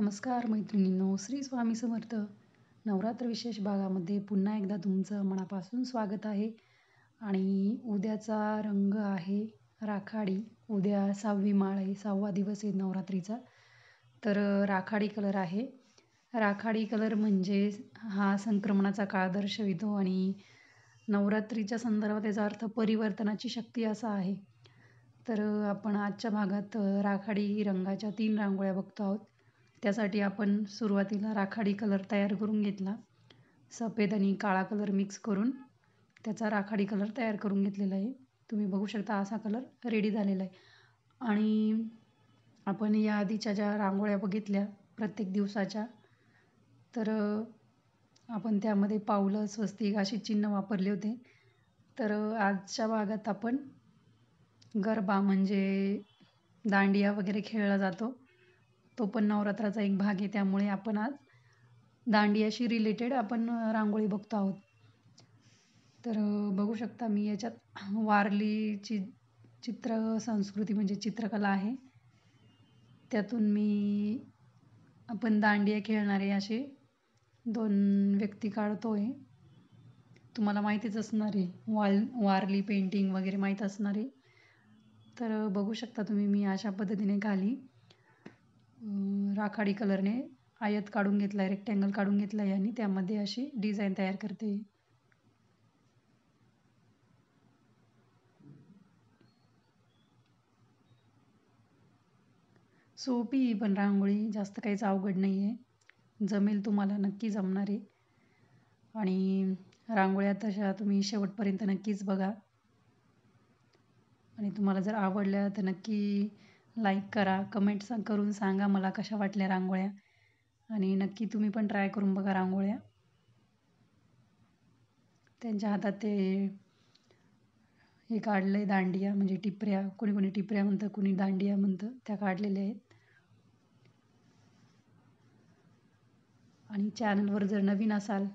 नमस्कार मैत्रिणींनो, श्री स्वामी समर्थ. नवरात्र विशेष भागामध्ये पुन्हा एकदा तुमचं मनापासून स्वागत आहे. आणि उद्याचा रंग आहे राखाडी. उद्या 6वी माळ आहे, 6वा दिवस आहे नवरात्रीचा. तर राखाडी कलर आहे. राखाडी कलर म्हणजे हा संक्रमणाचा काळ दर्शवितो आणि नवरात्रीच्या संदर्भात याचा अर्थ परिवर्तनाची शक्ती असा आहे. तर आपण आजच्या भागात राखाडी रंगाच्या 3 रांगोळ्या बघतो आहोत. त्यासाठी आपण सुरुवातीला राखाडी कलर तयार करून घेतला. सफेद आणि काळा कलर मिक्स करून त्याचा राखाडी कलर तयार करून घेतलेला आहे. तुम्ही बघू शकता असा कलर रेडी झालेला आहे. आणि आपण या आधीच्या ज्या रांगोळ्या बघितल्या प्रत्येक दिवसाच्या, तर आपण त्यामध्ये पावलं, स्वस्तिक अशी चिन्ह वापरले होते. तर आजच्या भागात आपण गरबा म्हणजे दांडिया वगैरे खेळला जातो, तो पण नवरात्राचा एक भाग आहे. त्यामुळे आपण आज दांडियाशी रिलेटेड आपण रांगोळी बघतो आहोत. तर बघू शकता मी याच्यात वारलीची चित्र संस्कृती म्हणजे चित्रकला आहे. त्यातून आपण दांडिया खेळणारे असे 2 व्यक्ती काढतोय. तुम्हाला माहितीच असणार आहे, वारली पेंटिंग वगैरे माहीत असणार आहे. तर बघू शकता तुम्ही मी अशा पद्धतीने खाली राखाडी कलरने आयत काढून घेतला आहे, रेक्टँगल काढून घेतला आहे आणि त्यामध्ये अशी डिझाईन तयार करते. सोपी ही पण रांगोळी, जास्त काहीच अवघड नाही आहे. जमेल, तुम्हाला नक्की जमणार आहे. आणि रांगोळ्या तशा तुम्ही शेवटपर्यंत नक्कीच बघा. आणि तुम्हाला जर आवडल्या तर नक्की लाईक करा, कमेंट्स करून सांगा मला कशा वाटल्या रांगोळ्या. आणि नक्की तुम्ही पण ट्राय करून बघा रांगोळ्या. त्यांच्या हातात हे काढलं आहे दांडिया म्हणजे टिपऱ्या, कोणी टिपऱ्या म्हणतं, कोणी दांडिया म्हणतं, त्या काढलेल्या आहेत. आणि चॅनलवर जर नवीन असाल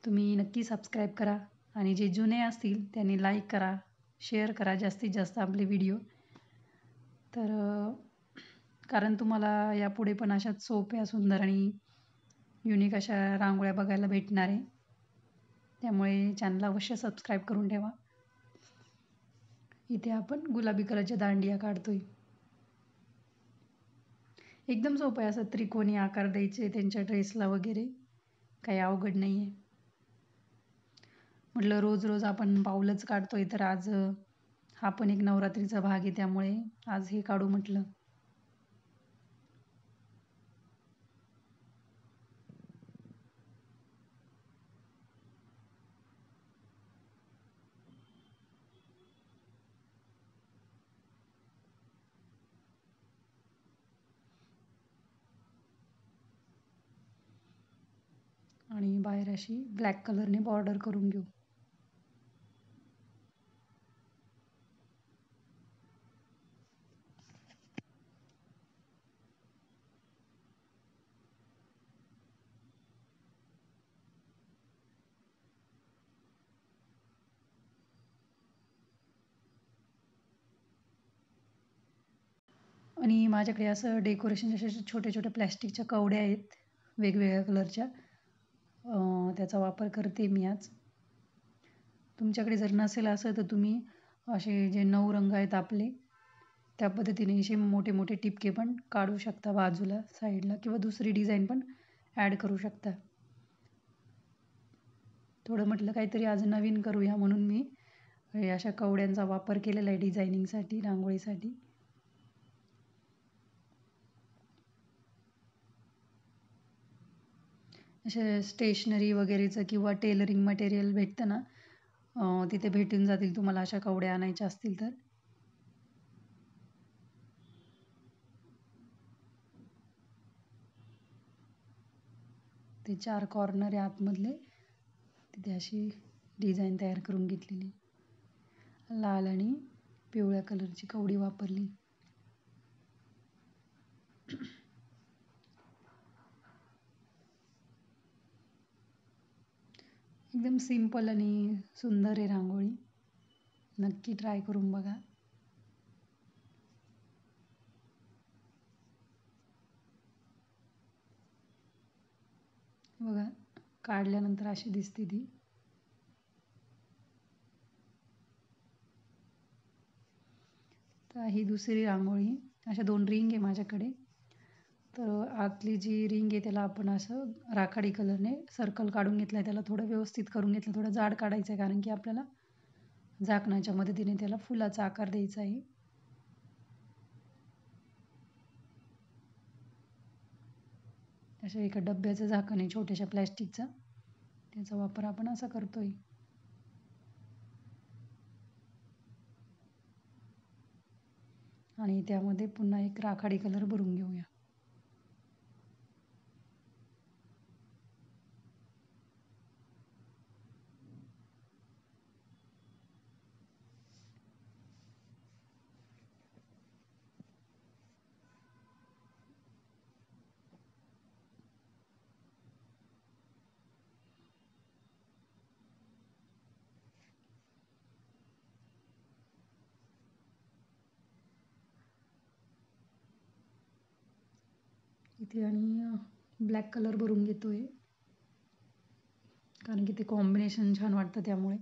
तुम्ही नक्की सबस्क्राईब करा. आणि जे जुने असतील त्यांनी लाईक करा, शेअर करा जास्तीत जास्त आपले व्हिडिओ. तर कारण तुम्हाला यापुढे पण अशाच सोप्या, सुंदर आणि युनिक अशा रांगोळ्या बघायला भेटणार आहे. त्यामुळे चॅनलला अवश्य सबस्क्राईब करून ठेवा. इथे आपण गुलाबी कलरच्या दांडिया काढतोय. एकदम सोपं आहे, असं त्रिकोणी आकार द्यायचे त्यांच्या ड्रेसला वगैरे, काही अवघड नाही आहे. म्हटलं रोज रोज आपण पाऊलच काढतोय, तर आज हा पण एक नवरात्रीचा भाग आहे, त्यामुळे आज हे काढू म्हटलं. आणि बाहेर अशी ब्लॅक कलरने बॉर्डर करून घेऊ. आणि माझ्याकडे असं डेकोरेशनच्या अशा छोट्या छोट्या प्लॅस्टिकच्या कवड्या आहेत वेगवेगळ्या कलरच्या, त्याचा वापर करते मी आज. तुमच्याकडे जर नसेल असं तर तुम्ही असे जे 9 रंग आहेत आपले, त्या पद्धतीने असे मोठे मोठे टिपके पण काढू शकता बाजूला, साईडला, किंवा दुसरी डिझाईन पण ॲड करू शकता. थोडं म्हटलं काहीतरी आज नवीन करूया म्हणून मी अशा कवड्यांचा वापर केलेला आहे डिझायनिंगसाठी, रांगोळीसाठी. असे स्टेशनरी वगैरेचं किंवा टेलरिंग मटेरियल भेटतं ना, तिथे भेटून जातील तुम्हाला अशा कवड्या आणायच्या असतील तर. ते 4 कॉर्नर आहे आतमधले, तिथे अशी डिझाईन तयार करून घेतलेली. लाल आणि पिवळ्या कलरची कवडी वापरली. एकदम सिंपल आणि सुंदर आहे रांगोळी, नक्की ट्राय करून बघा. बघा काढल्यानंतर अशी दिसते ती. तर ही दुसरी रांगोळी. अशा 2 रिंग आहे माझ्याकडे. तर आतली जी रिंग आहे त्याला आपण असं राखाडी कलरने सर्कल काढून घेतला आहे. त्याला थोडं व्यवस्थित करून घेतलं. थोडं जाड काढायचं आहे कारण की आपल्याला झाकणाच्या मदतीने त्याला फुलाचा आकार द्यायचा आहे. अशा एका डब्याचं झाकण आहे छोट्याशा प्लॅस्टिकचा. त्याचा वापर आपण असा करतोय. आणि त्यामध्ये पुन्हा एक राखाडी कलर भरून घेऊया. इथे आणि ब्लॅक कलर भरून घेतोय कारण की ते कॉम्बिनेशन छान वाटतं त्यामुळे.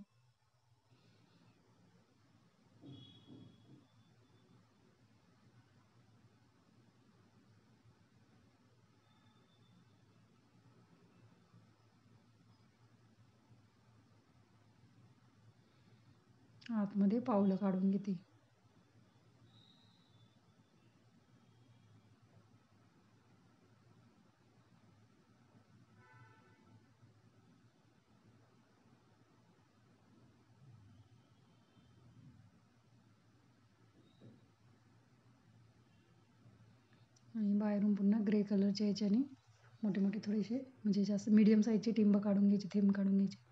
आतमध्ये पावलं काढून घेते. आणि बाहेरून पुन्हा ग्रे कलरच्या ह्याच्याने मोठे मोठे थोडेसे म्हणजे जास्त मीडियम साईजचे टिंब काढून घ्यायचे, थेंब काढून घ्यायचे.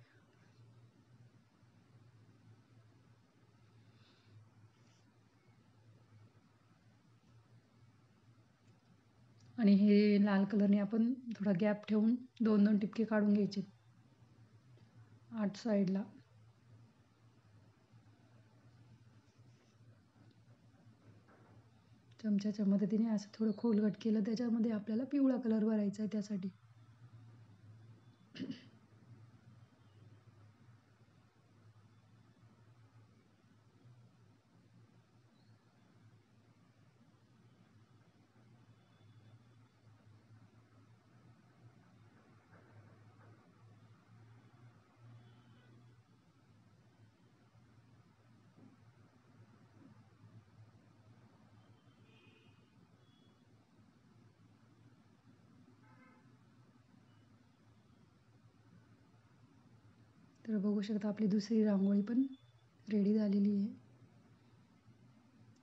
आणि हे लाल कलरने आपण थोडा गॅप ठेवून 2-2 टिपके काढून घ्यायचे आठ साईडला. चमच्याच्या मदतीने असं थोडं खोलगट केलं. त्याच्यामध्ये आपल्याला पिवळा कलर भरायचा आहे त्यासाठी. तर बघू शकता आपली दुसरी रांगोळी पण रेडी झालेली आहे.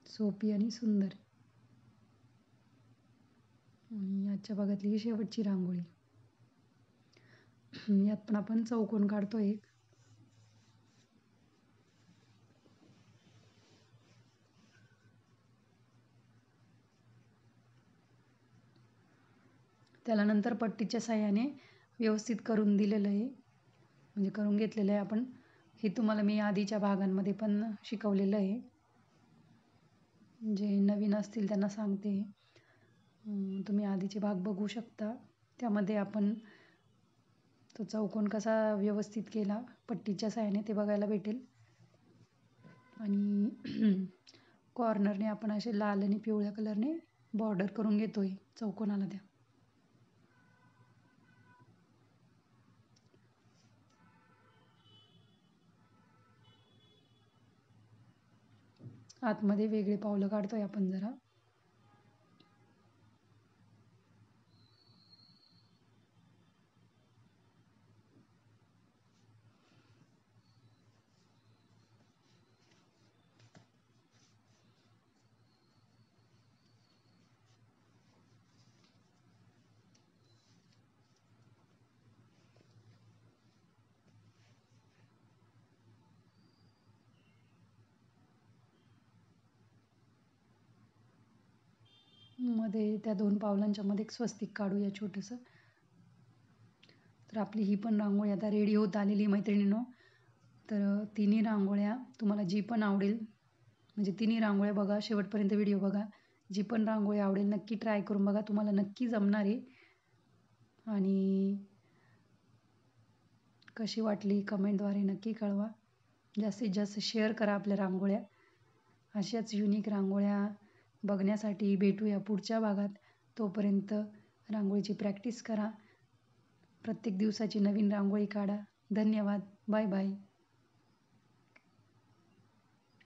सोपी आणि सुंदर. आणि आजच्या भागातली ही शेवटची रांगोळी. यात पण आपण चौकोन काढतोय एक. त्याला नंतर पट्टीच्या साहाय्याने व्यवस्थित करून दिलेलं आहे, म्हणजे करून घेतलेलं आहे आपण. हे तुम्हाला मी आधीच्या भागांमध्ये पण शिकवलेलं आहे. जे नवीन असतील त्यांना सांगते, तुम्ही आधीचे भाग बघू शकता. त्यामध्ये आपण तो चौकोन कसा व्यवस्थित केला पट्टीच्या साहाय्याने ते बघायला भेटेल. आणि कॉर्नरने आपण असे लाल आणि पिवळ्या कलरने बॉर्डर करून घेतोय चौकोनाला त्या. आतमध्ये वेगळे पावलं काढतोय आपण जरा. मध्ये त्या 2 पावलांच्या मध्ये एक स्वस्तिक काढूया छोटंसं. तर आपली ही पण रांगोळी आता रेडी होत आलेली मैत्रिणींनो. तर तिन्ही रांगोळ्या तुम्हाला जी पण आवडेल, म्हणजे तिन्ही रांगोळ्या बघा, शेवटपर्यंत व्हिडिओ बघा. जी पण रांगोळी आवडेल नक्की ट्राय करून बघा, तुम्हाला नक्की जमणार आहे. आणि कशी वाटली कमेंटद्वारे नक्की कळवा. जास्तीत जास्त शेअर करा आपल्या रांगोळ्या. अशाच युनिक रांगोळ्या बघण्यासाठी भेटूया पुढच्या भागात. तोपर्यंत रांगोळीची प्रॅक्टिस करा. प्रत्येक दिवसाची नवीन रांगोळी काढा. धन्यवाद. Bye bye.